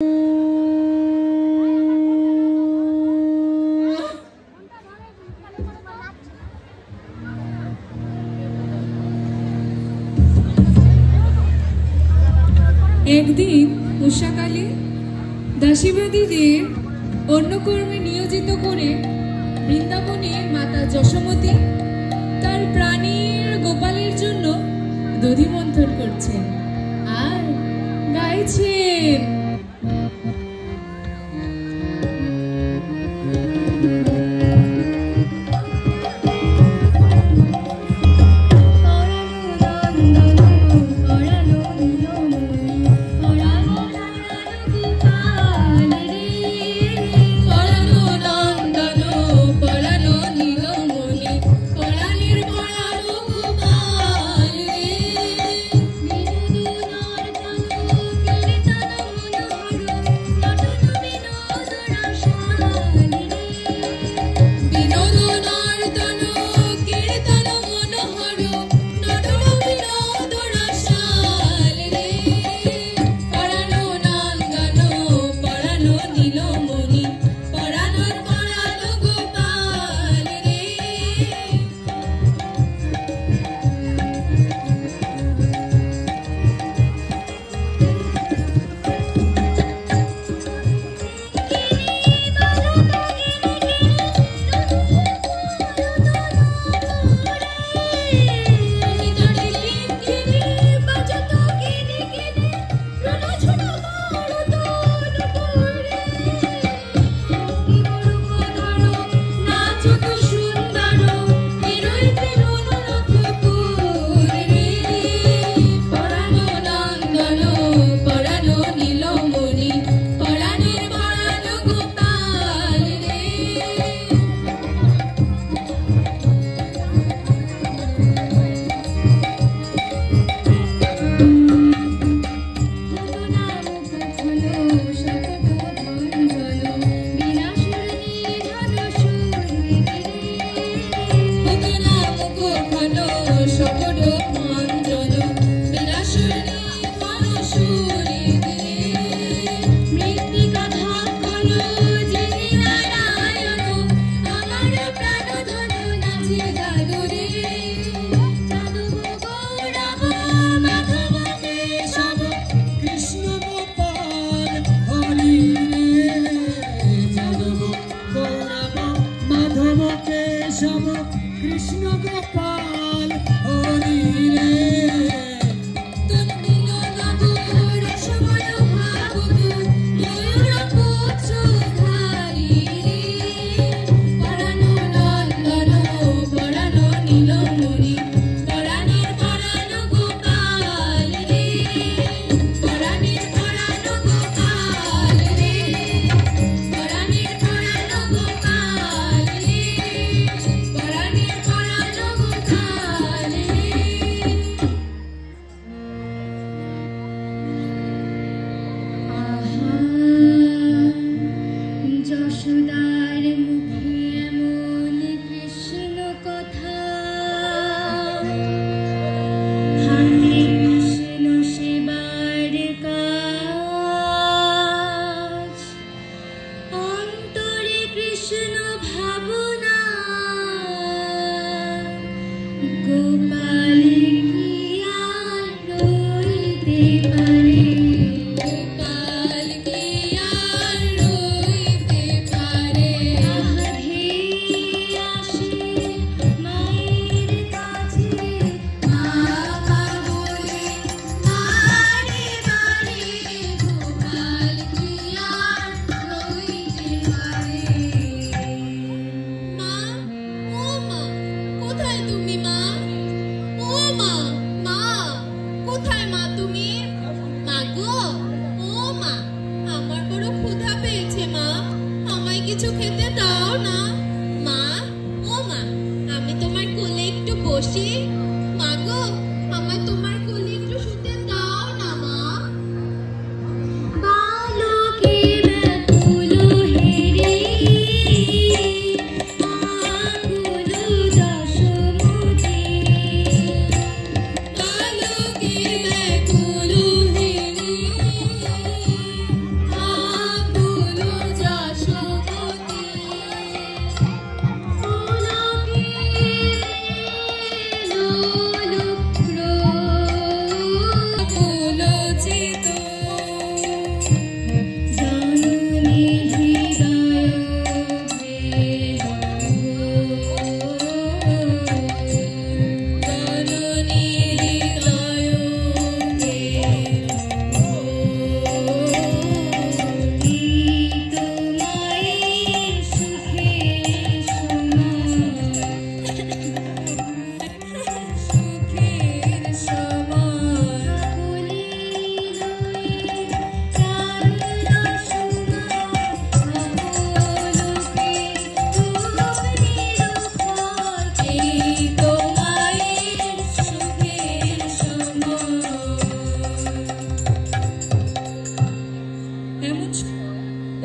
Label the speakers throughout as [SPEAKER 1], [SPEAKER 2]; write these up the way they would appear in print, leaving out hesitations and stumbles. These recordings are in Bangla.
[SPEAKER 1] একদিন উষাকালে দাসীবাদীদের অন্নকর্মে নিয়োজিত করে বৃন্দাবনে মাতা যশোমতী তার প্রাণীর গোপালের জন্য দধি মন্থন করছেন আর গাইছেন।
[SPEAKER 2] Ah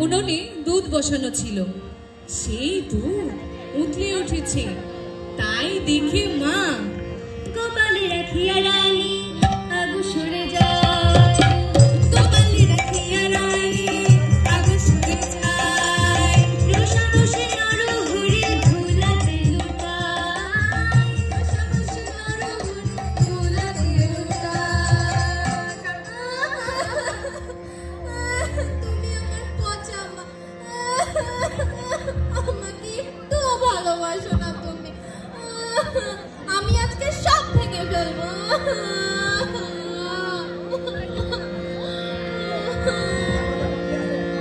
[SPEAKER 1] উনুনে দুধ বসানো ছিল, সেই দুধ উতলে উঠেছে। তাই দেখে মা
[SPEAKER 2] কপালে রাখিয়া রানী আগু সরে যায়, কপালে রাখিয়া রানী আগু সরে যায়, রোষা বসে নরহরি ধুলাতে লুটায়, রোষা বসে নরহরি ধুলাতে লুটায়। তুমি আমার পচা মা, আমাকে একটু ভালোবাসো না তুমি, আমি আজকে সব ভেঙে ফেলবো।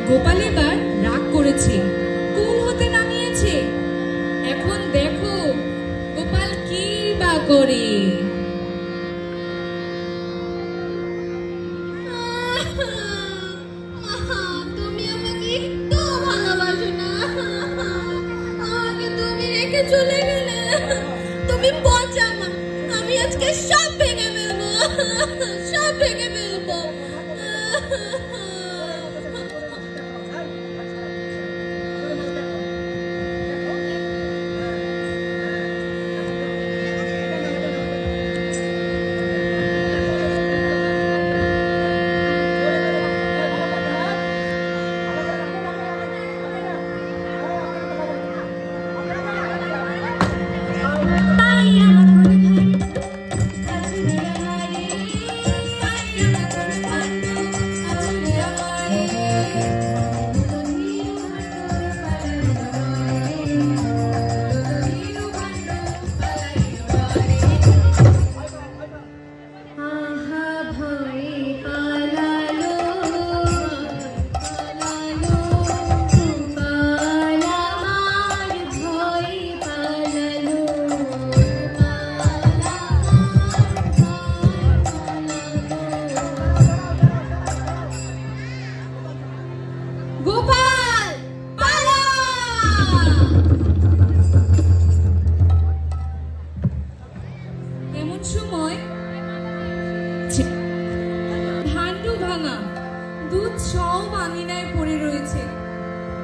[SPEAKER 1] গোপাল এবার রাগ করেছে, কুল হতে নামিয়েছে। এখন দেখো গোপাল কি বা করে।
[SPEAKER 2] তুমি আমাকে একটু ভালোবাসো না, আমাকে তুমি রেখে চলে গেলে। তুমি পচা মা, আমি আজকে সব ভেঙে ফেলবো, সব ভেঙে ফেলবো।
[SPEAKER 1] এমন সময় হান্ডু ভাঙা, দুধ সব আঙিনায় পড়ে রয়েছে।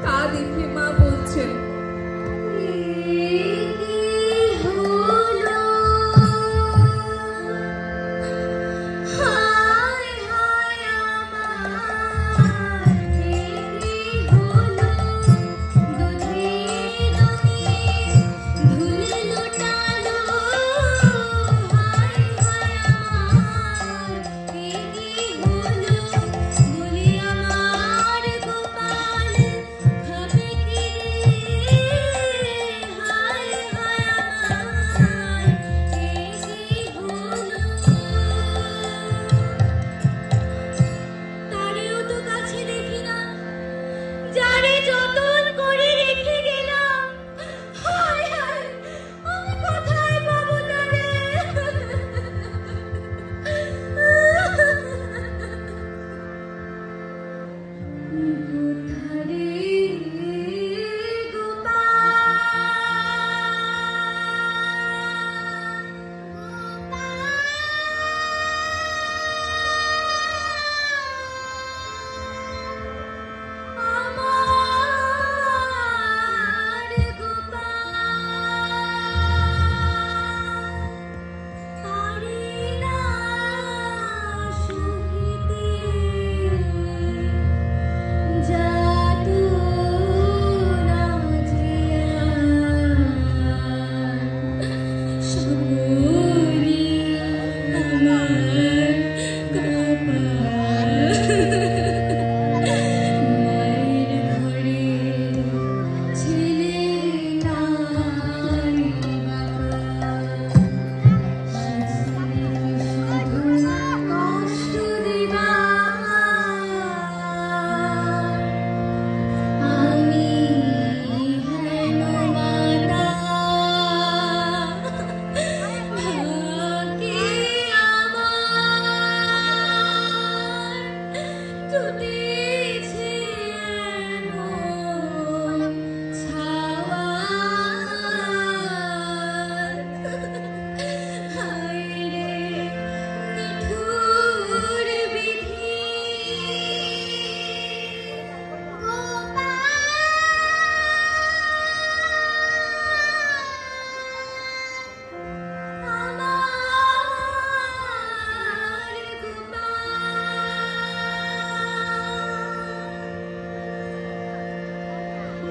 [SPEAKER 1] তা দেখে মা বলছে,
[SPEAKER 2] আমার গোপাল খাবে কি রে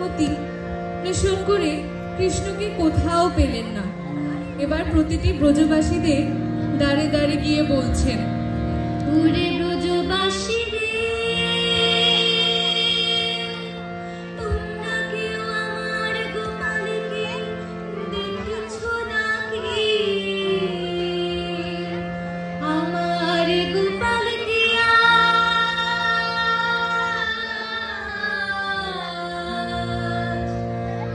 [SPEAKER 1] অনুমতি নিঃসরণ করে কৃষ্ণকে কোথাও পেলেন না। এবার প্রতিটি ব্রজবাসীদের দাঁড়ে দাঁড়ে গিয়ে বলছেন,
[SPEAKER 2] ওরে ব্রজবাসীরে, তোমরা কেউ আমার গোপালকে দেখেছো নাকি? আমার গোপালকে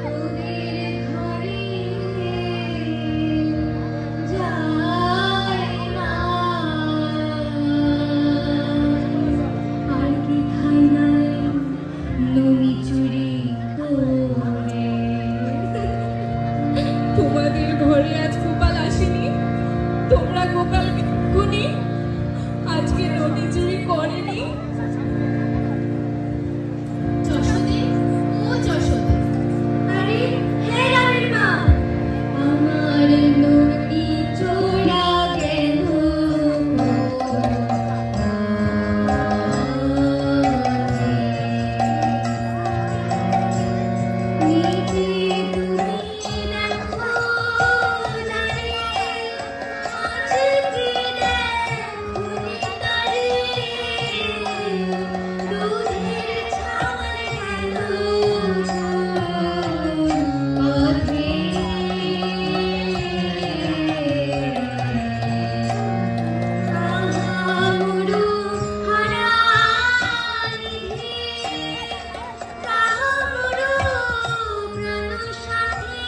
[SPEAKER 2] তোদের ঘরে যায় না। আর কি খাই নাই নমি চুরি করে।
[SPEAKER 1] তোমাদের ঘরে আজ গোপাল আসেনি, তোমরা গোপাল খুনি, আজকে নদী চুরি করেনি।
[SPEAKER 2] যশোদে, ও যশোদে, আরে হে রামের মা, আমার নদী চোরা গেল। নিজে তুমি দেখো নারে, আজকে দেখুনি তারে। দুধের ছাওয়াল গেল পথে। কাহামুরু হারানিধি, কাহামুরু প্রাণসাথী,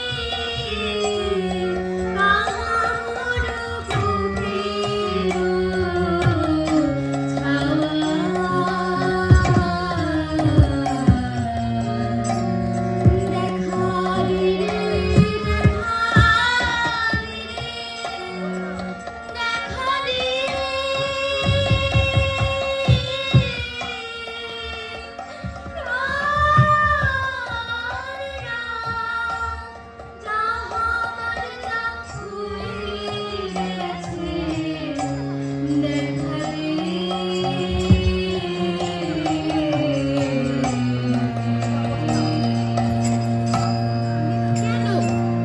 [SPEAKER 2] কাহামুরু বুকের ছাওয়া। দেখারে রে, দেখারে রে, কেন?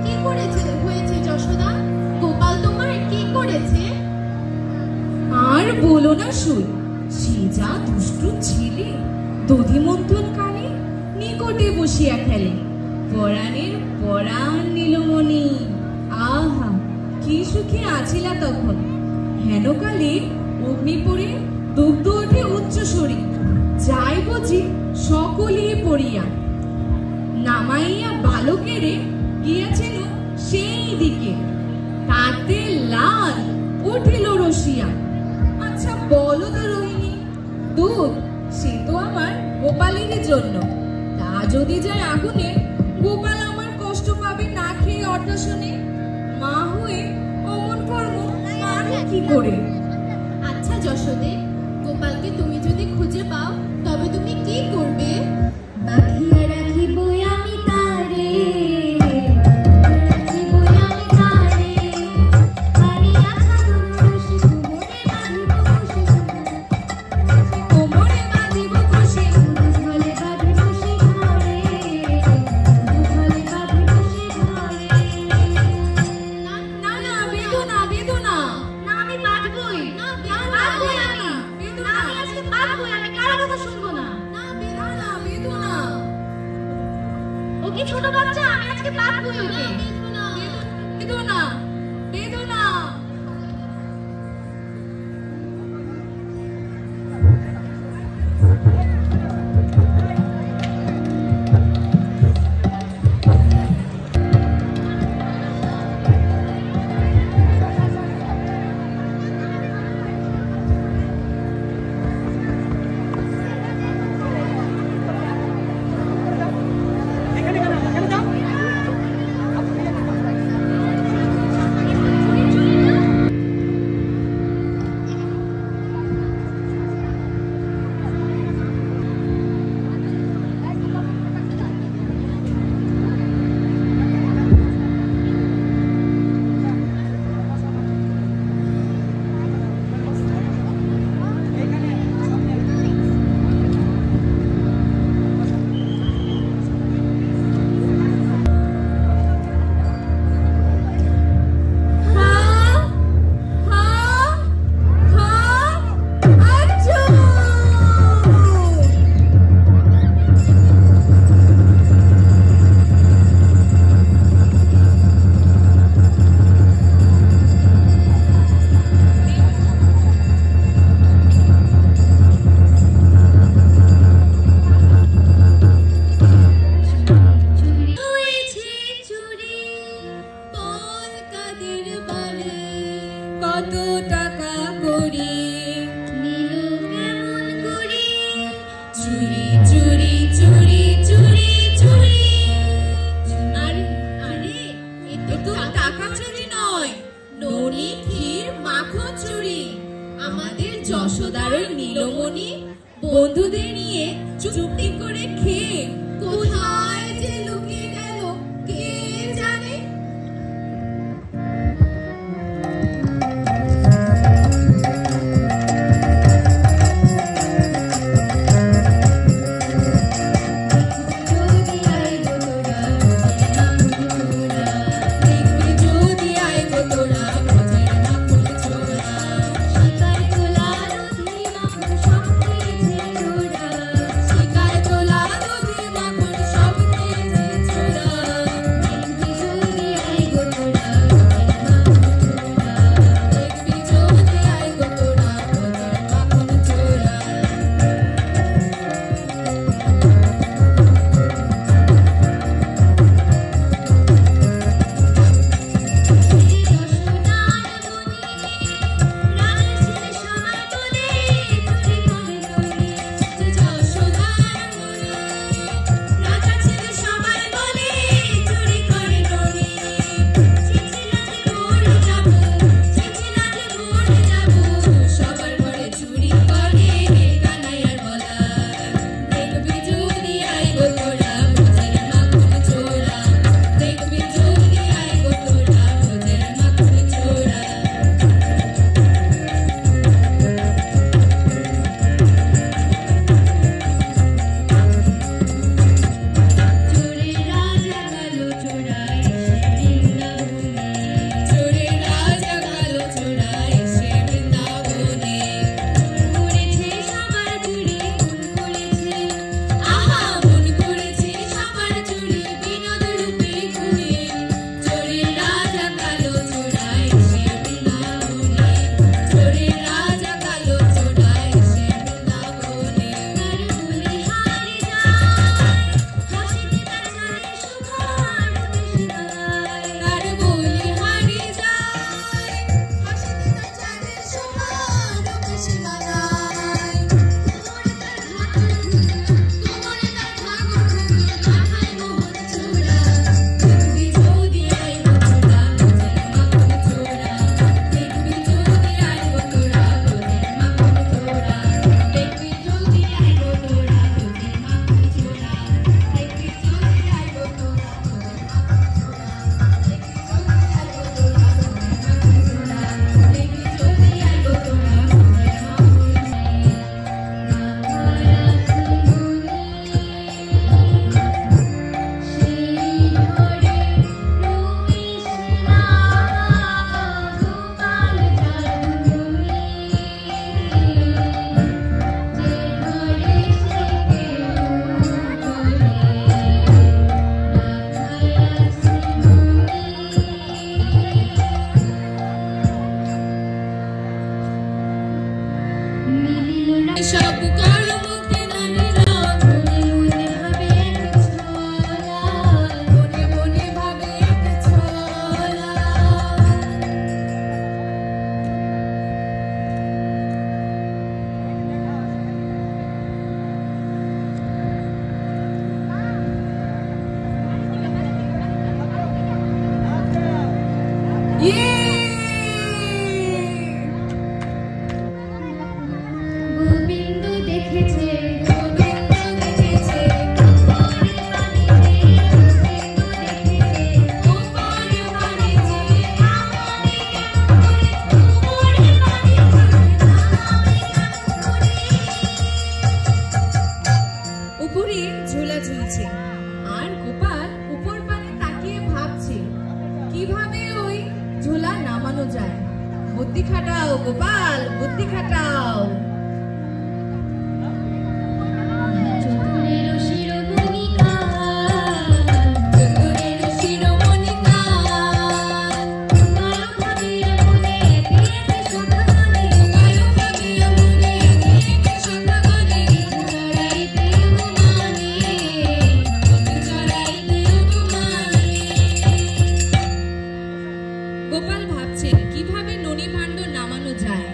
[SPEAKER 2] কি হয়েছে যশোদা? গোপাল তোমার কি করেছে?
[SPEAKER 1] আর বলো না সুই, সে যা দুষ্টু ছেলে, দধিমন্থন কানে নিকটে বসিয়া খেলে, পরাণের পরাণ নীলমণি। আহা, কি সুখে আছিলা তখন। হেনকালে অগ্নি পড়ে দগ্ধ ওঠে উচ্চ শরীর, যাই বুঝি সকলেই পড়িয়া। নামাইয়া বালকেরে গিয়াছেন সেই দিকে, তাতে লাল উঠিল রসিয়া। আচ্ছা বলো তো রোহিণী, দুধ সে তো আমার গোপালের জন্য, তা যদি যায় আগুনে, গোপাল আমার কষ্ট পাবে না খেয়ে অট্টশনে। মা হয়ে অমন কর্ম আমি কি করে?
[SPEAKER 2] আচ্ছা যশোদে, গোপালকে তুমি যদি খুঁজে পাও তবে তুমি কি করবে? বাঁধিয়া রাখিব আমি তারে, রাখিব আমি তারে, বাঁধিয়া সাধন রসি কোমরে বাঁধিব খুশি,
[SPEAKER 1] কোমরে বাঁধিব খুশি,
[SPEAKER 2] ঝলে বাঁধিব সে ঘরে, ঝলে বাঁধিব সে ঘরে।
[SPEAKER 1] না না, বেঁধো না, বেঁধো না।
[SPEAKER 2] না আমি বাঁধবই, বাঁধবই আমি, আমি আজকে বাঁধবই, আমি কারো কথা শুনবো না।
[SPEAKER 1] না বেঁধো না, বেঁধো না।
[SPEAKER 2] ও কি ছোট বাচ্চা? আমি আজকে বাঁধবই ওকে।
[SPEAKER 1] বেঁধো না, বেঁধো না। বন্ধুদের নিয়ে চুপটি করে খেয়ে কোথায় যে লুকিয়ে গেল কে জানে। বুদ্ধি খাটাও গোপাল, বুদ্ধি খাটাও। গোপাল ভাবছেন কিভাবে ননি ভাণ্ড নামানো যায়।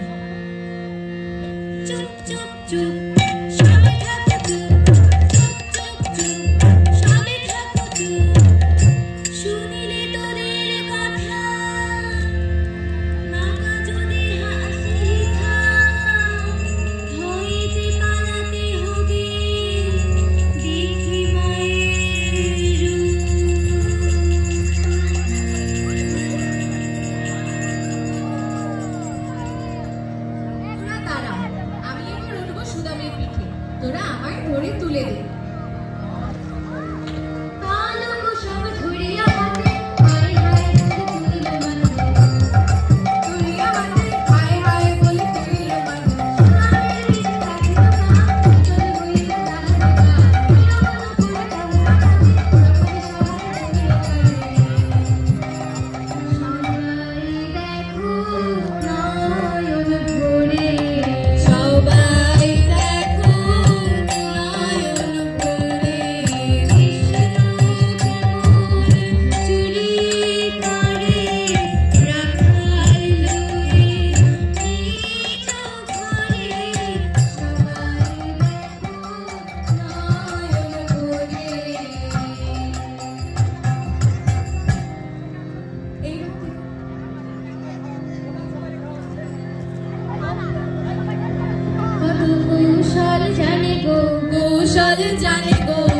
[SPEAKER 2] জানে গো